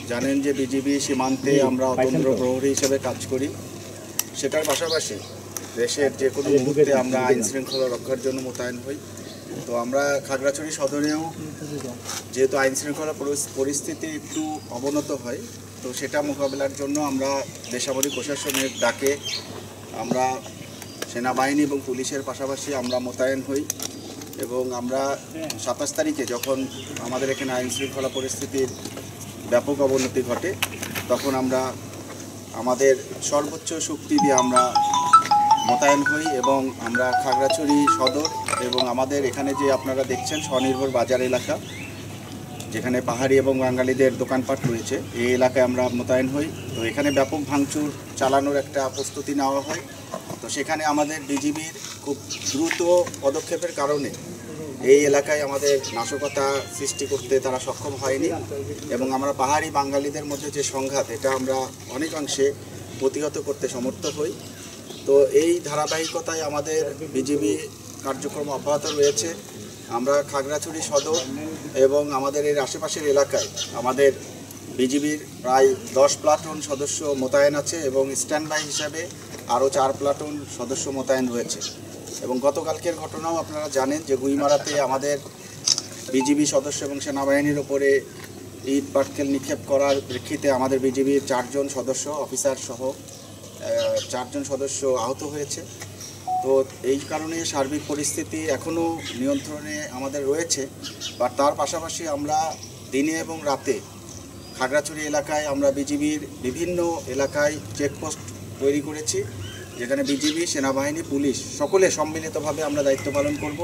জানেন যে বিজিবি সীমান্তে আমরা অতন্ত্র প্রহরী হিসেবে কাজ করি। সেটার পাশাপাশি দেশের যে কোনো মুহূর্তে আমরা আইন শৃঙ্খলা রক্ষার জন্য মোতায়েন হই। তো আমরা খাগড়াছড়ি সদরেও যেহেতু আইন শৃঙ্খলা পরিস্থিতি একটু অবনত হয়, তো সেটা মোকাবেলার জন্য আমরা বেসামরিক প্রশাসনের ডাকে আমরা সেনাবাহিনী এবং পুলিশের পাশাপাশি আমরা মোতায়েন হই। এবং আমরা 27 তারিখে যখন আমাদের এখানে আইন শৃঙ্খলা পরিস্থিতির ব্যাপক অবনতি ঘটে, তখন আমরা আমাদের সর্বোচ্চ শক্তি দিয়ে আমরা মোতায়েন হই এবং আমরা খাগড়াছড়ি সদর এবং আমাদের এখানে যে আপনারা দেখছেন স্বনির্ভর বাজার এলাকা, যেখানে পাহাড়ি এবং বাঙালিদের দোকানপাট রয়েছে, এই এলাকায় আমরা মোতায়েন হই। তো এখানে ব্যাপক ভাঙচুর চালানোর একটা প্রস্তুতি নেওয়া হয়। তো সেখানে আমাদের বিজিবির খুব দ্রুত পদক্ষেপের কারণে এই এলাকায় আমাদের নাশকতা সৃষ্টি করতে তারা সক্ষম হয়নি এবং আমরা পাহাড়ি বাঙালিদের মধ্যে যে সংঘাত, এটা আমরা অনেকাংশে প্রতিহত করতে সমর্থ হই। তো এই ধারাবাহিকতায় আমাদের বিজিবি কার্যক্রম অব্যাহত রয়েছে। আমরা খাগড়াছড়ি সদর এবং আমাদের এর আশেপাশের এলাকায় আমাদের বিজিবির প্রায় 10 প্লাটুন সদস্য মোতায়েন আছে এবং স্ট্যান্ড বাই হিসাবে আরও 4 প্লাটুন সদস্য মোতায়েন রয়েছে। এবং গতকালকের ঘটনাও আপনারা জানেন যে গুইমারাতে আমাদের বিজিবি সদস্য এবং সেনাবাহিনীর ওপরে ইট পাটকেল নিক্ষেপ করার প্রেক্ষিতে আমাদের বিজিবির 4 জন সদস্য অফিসার সহ 4 জন সদস্য আহত হয়েছে। তো এই কারণে সার্বিক পরিস্থিতি এখনও নিয়ন্ত্রণে আমাদের রয়েছে। বা তার পাশাপাশি আমরা দিনে এবং রাতে খাগড়াছড়ি এলাকায় আমরা বিজিবির বিভিন্ন এলাকায় চেকপোস্ট তৈরি করেছি, যেখানে বিজিবি, সেনাবাহিনী, পুলিশ সকলে সম্মিলিতভাবে আমরা দায়িত্ব পালন করব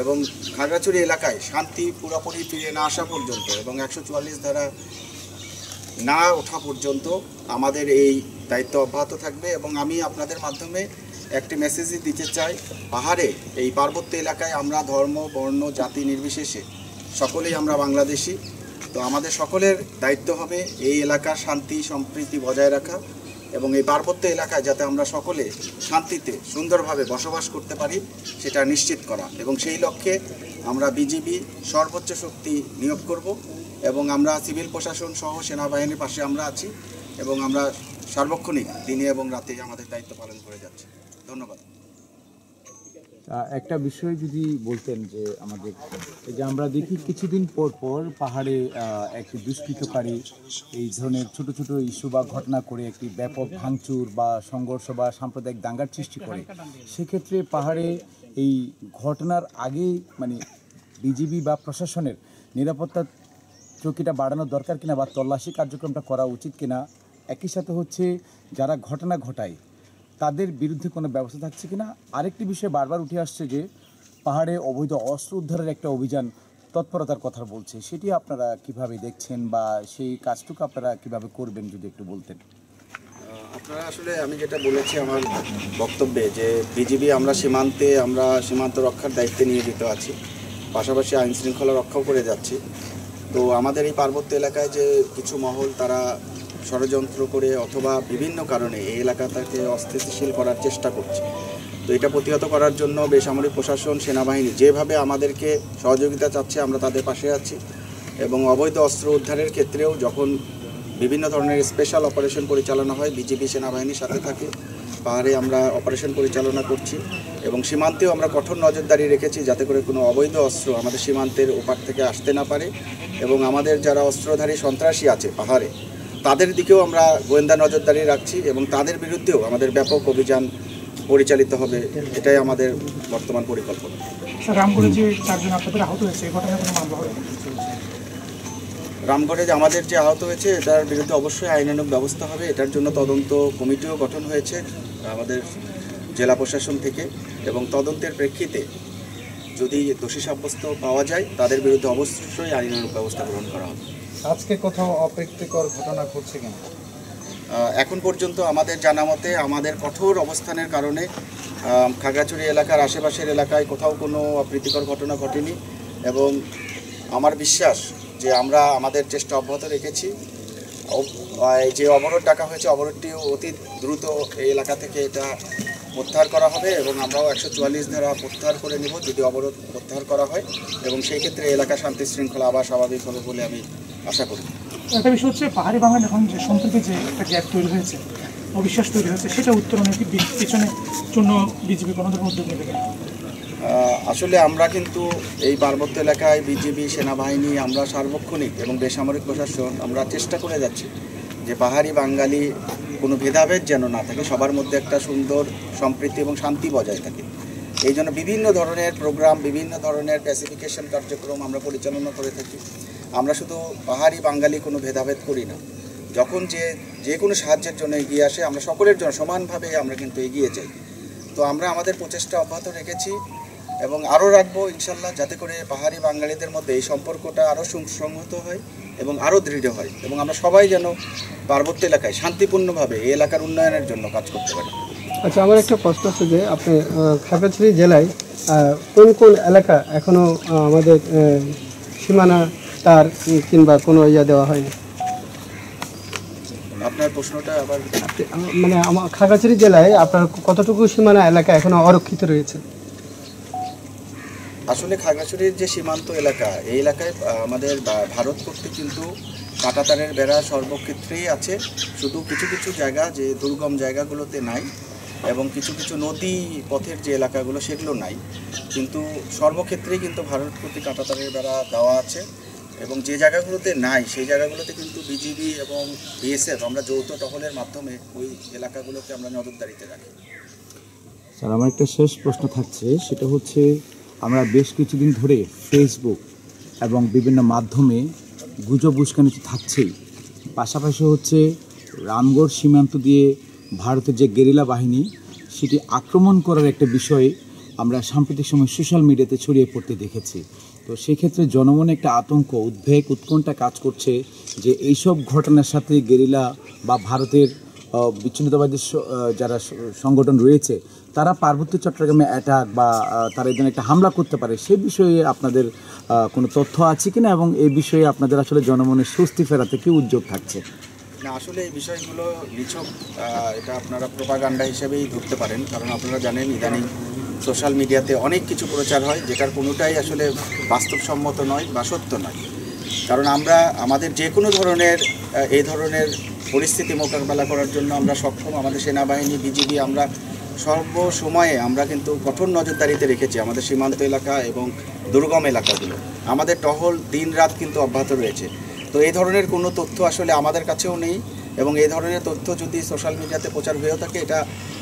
এবং খাগড়াছড়ি এলাকায় শান্তি পুরোপুরি ফিরে না আসা পর্যন্ত এবং 144 ধারা না ওঠা পর্যন্ত আমাদের এই দায়িত্ব অব্যাহত থাকবে। এবং আমি আপনাদের মাধ্যমে একটি মেসেজই দিতে চাই, পাহাড়ে এই পার্বত্য এলাকায় আমরা ধর্ম, বর্ণ, জাতি নির্বিশেষে সকলেই আমরা বাংলাদেশি। তো আমাদের সকলের দায়িত্ব হবে এই এলাকার শান্তি সম্প্রীতি বজায় রাখা এবং এই পার্বত্য এলাকায় যাতে আমরা সকলে শান্তিতে সুন্দরভাবে বসবাস করতে পারি সেটা নিশ্চিত করা। এবং সেই লক্ষ্যে আমরা বিজিবি সর্বোচ্চ শক্তি নিয়োগ করব এবং আমরা সিভিল প্রশাসন সহ সেনাবাহিনীর পাশে আমরা আছি এবং আমরা সার্বক্ষণিক দিনে এবং রাতে আমাদের দায়িত্ব পালন করে যাচ্ছি। ধন্যবাদ। একটা বিষয় যদি বলতেন যে আমাদের এই যে আমরা দেখি কিছুদিন পর পর পাহাড়ে একটি দুষ্কৃতকারী এই ধরনের ছোট ছোট ইস্যু বা ঘটনা করে একটি ব্যাপক ভাঙচুর বা সংঘর্ষ বা সাম্প্রদায়িক দাঙ্গার সৃষ্টি করে, সেক্ষেত্রে পাহাড়ে এই ঘটনার আগে মানে বিজিবি বা প্রশাসনের নিরাপত্তা চৌকিটা বাড়ানো দরকার কিনা বা তল্লাশি কার্যক্রমটা করা উচিত কিনা, একই সাথে হচ্ছে যারা ঘটনা ঘটায় তাদের বিরুদ্ধে কোনো ব্যবস্থা থাকছে কিনা। আরেকটি বিষয় বারবার উঠে আসছে যে পাহাড়ে অবৈধ অস্ত্র উদ্ধারের একটা অভিযান তৎপরতার কথা বলছে, সেটি আপনারা কিভাবে দেখছেন বা সেই কাজটুকু আপনারা কিভাবে করবেন যদি একটু বলতেন। আপনারা আসলে আমি যেটা বলেছি আমার বক্তব্যে যে বিজিবি আমরা সীমান্ত রক্ষার দায়িত্বে নিয়োজিত আছি, পাশাপাশি আইন শৃঙ্খলা রক্ষাও করে যাচ্ছি। তো আমাদের এই পার্বত্য এলাকায় যে কিছু মহল তারা ষড়যন্ত্র করে অথবা বিভিন্ন কারণে এই এলাকাটাকে অস্থিতিশীল করার চেষ্টা করছে, তো এটা প্রতিহত করার জন্য বেসামরিক প্রশাসন, সেনাবাহিনী যেভাবে আমাদেরকে সহযোগিতা চাচ্ছে আমরা তাদের পাশে আছি। এবং অবৈধ অস্ত্র উদ্ধারের ক্ষেত্রেও যখন বিভিন্ন ধরনের স্পেশাল অপারেশন পরিচালনা হয় বিজিবি সেনাবাহিনীর সাথে থাকে, পাহাড়ে আমরা অপারেশন পরিচালনা করছি এবং সীমান্তেও আমরা কঠোর নজরদারি রেখেছি যাতে করে কোনো অবৈধ অস্ত্র আমাদের সীমান্তের ওপার থেকে আসতে না পারে। এবং আমাদের যারা অস্ত্রধারী সন্ত্রাসী আছে পাহাড়ে তাদের দিকেও আমরা গোয়েন্দা নজরদারি রাখছি এবং তাদের বিরুদ্ধেও আমাদের ব্যাপক অভিযান পরিচালিত হবে, এটাই আমাদের বর্তমান পরিকল্পনা। রামগড়ে যে 4 জন আপনাদের আহত হয়েছে, এই ঘটনায় কোনো মামলা হবে? রামগড়ে যে আমাদের যে আহত হয়েছে এটার বিরুদ্ধে অবশ্যই আইনানুগ ব্যবস্থা হবে। এটার জন্য তদন্ত কমিটিও গঠন হয়েছে আমাদের জেলা প্রশাসন থেকে এবং তদন্তের প্রেক্ষিতে যদি দোষী সাব্যস্ত পাওয়া যায় তাদের বিরুদ্ধে অবশ্যই আইনানুগ ব্যবস্থা গ্রহণ করা হবে। আজকে কোথাও অপ্রীতিকর ঘটনা ঘটছে কেন? এখন পর্যন্ত আমাদের জানা মতে আমাদের কঠোর অবস্থানের কারণে খাগড়াছড়ি এলাকার আশেপাশের এলাকায় কোথাও কোনো অপ্রীতিকর ঘটনা ঘটেনি এবং আমার বিশ্বাস যে আমরা আমাদের চেষ্টা অব্যাহত রেখেছি। যে অবরোধ ডাকা হয়েছে অবরোধটিও অতি দ্রুত এই এলাকা থেকে এটা প্রত্যাহার করা হবে এবং আমরাও 144 ধারা প্রত্যাহার করে নেব যদি অবরোধ প্রত্যাহার করা হয়, এবং সেই ক্ষেত্রে এলাকা শান্তি শৃঙ্খলা আবার স্বাভাবিক হবে বলে আমি আশা করি। একটা বিষয় হচ্ছে পাহাড়ি বাঙালি এখন যে সম্প্রতি যে একটা গ্যাপ তৈরি হয়েছে, অবিশ্বাস তৈরি হয়েছে, সেটা উত্তরণের পিছনের জন্য বিজেপি কোনো ধরনের উদ্যোগ নেবে? আসলে আমরা কিন্তু এই পার্বত্য এলাকায় বিজিবি, সেনাবাহিনী, আমরা সার্বক্ষণিক এবং বেসামরিক প্রশাসন আমরা চেষ্টা করে যাচ্ছি যে পাহাড়ি বাঙালি কোনো ভেদাভেদ যেন না থাকে, সবার মধ্যে একটা সুন্দর সম্প্রীতি এবং শান্তি বজায় থাকে। এই জন্য বিভিন্ন ধরনের প্রোগ্রাম, বিভিন্ন ধরনের প্যাসিফিকেশন কার্যক্রম আমরা পরিচালনা করে থাকি। আমরা শুধু পাহাড়ি বাঙালি কোনো ভেদাভেদ করি না, যখন যে কোনো সাহায্যের জন্য এগিয়ে আসে আমরা সকলের জন্য সমানভাবে আমরা কিন্তু এগিয়ে যাই। তো আমরা আমাদের প্রচেষ্টা অব্যাহত রেখেছি এবং আরও রাখবো ইনশাল্লাহ, যাতে করে পাহাড়ি বাঙালিদের মধ্যে এই সম্পর্কটা আরও সুসংহত হয় এবং আরও দৃঢ় হয়, এবং আমরা সবাই যেন পার্বত্য এলাকায় শান্তিপূর্ণভাবে এই এলাকার উন্নয়নের জন্য কাজ করতে পারি। আচ্ছা, আমার একটা প্রশ্ন আছে যে আপনি খাগড়াছড়ি জেলায় কোন কোন এলাকা এখনও আমাদের সীমানা তার কিংবা কোনো দেওয়া হয়নি? আপনার প্রশ্নটা আবার মানে আমার খাগড়াছড়ি জেলায় আপনার কতটুকু সীমানা এলাকা এখনো অরক্ষিত রয়েছে? আসলে খাগড়াছড়ির যে সীমান্ত এলাকা, এই এলাকায় আমাদের ভারত কর্তৃক কিন্তু কাঁটাতারের বেড়া সর্বক্ষেত্রেই আছে, শুধু কিছু কিছু জায়গা যে দুর্গম জায়গাগুলোতে নাই, এবং কিছু কিছু নদী পথের যে এলাকাগুলো সেগুলো নাই, কিন্তু সর্বক্ষেত্রেই কিন্তু ভারত কর্তৃক কাঁটাতারের বেড়া দেওয়া আছে। এবং যে জায়গাগুলোতে নাই সেই জায়গাগুলোতে কিন্তু বিজিবি এবং বিএসএফ আমরা যৌথ টহলের মাধ্যমে ওই এলাকাগুলোকে আমরা নজরদারিতে রাখি। স্যার, আমার একটা শেষ প্রশ্ন থাকছে, সেটা হচ্ছে আমরা বেশ কিছুদিন ধরে ফেসবুক এবং বিভিন্ন মাধ্যমে গুজব উস্কানি তো থাকছেই, পাশাপাশি হচ্ছে রামগড় সীমান্ত দিয়ে ভারতের যে গেরিলা বাহিনী সেটি আক্রমণ করার একটা বিষয় আমরা সাম্প্রতিক সময় সোশ্যাল মিডিয়াতে ছড়িয়ে পড়তে দেখেছি। তো সেক্ষেত্রে জনমনে একটা আতঙ্ক, উদ্বেগ, উৎকণ্ঠা কাজ করছে যে এইসব ঘটনার সাথে গেরিলা বা ভারতের বিচ্ছিন্নতাবাদী যারা সংগঠন রয়েছে তারা পার্বত্য চট্টগ্রামে অ্যাটাক বা তারা এই একটা হামলা করতে পারে, সে বিষয়ে আপনাদের কোনো তথ্য আছে কিনা, এবং এই বিষয়ে আপনাদের আসলে জনমনের স্বস্তি ফেরাতে কি উদ্যোগ থাকছে? না, আসলে এই বিষয়গুলো নিছক এটা আপনারা প্রোপাগান্ডা হিসেবেই ধরতে পারেন, কারণ আপনারা জানেন ইদানিং সোশ্যাল মিডিয়াতে অনেক কিছু প্রচার হয় যেটার কোনোটাই আসলে বাস্তবসম্মত নয় বা সত্য নয়। কারণ আমরা আমাদের যে কোনো ধরনের এই ধরনের পরিস্থিতি মোকাবেলা করার জন্য আমরা সক্ষম। আমাদের সেনাবাহিনী, বিজিবি আমরা সর্বসময়ে আমরা কিন্তু কঠোর নজরদারিতে রেখেছি আমাদের সীমান্ত এলাকা এবং দুর্গম এলাকাগুলো। আমাদের টহল দিন রাত কিন্তু অব্যাহত রয়েছে। তো এই ধরনের কোনো তথ্য আসলে আমাদের কাছেও নেই, এবং এই ধরনের তথ্য যদি সোশ্যাল মিডিয়াতে প্রচার হয়েও থাকে এটা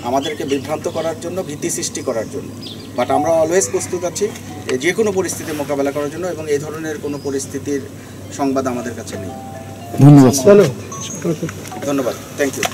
আমাদেরকে বিভ্রান্ত করার জন্য, ভীতি সৃষ্টি করার জন্য। বাট আমরা অলওয়েজ প্রস্তুত আছি যে কোনো পরিস্থিতি মোকাবেলা করার জন্য, এবং এই ধরনের কোনো পরিস্থিতির সংবাদ আমাদের কাছে নেই। ধন্যবাদ। চলো, ধন্যবাদ, থ্যাংক ইউ।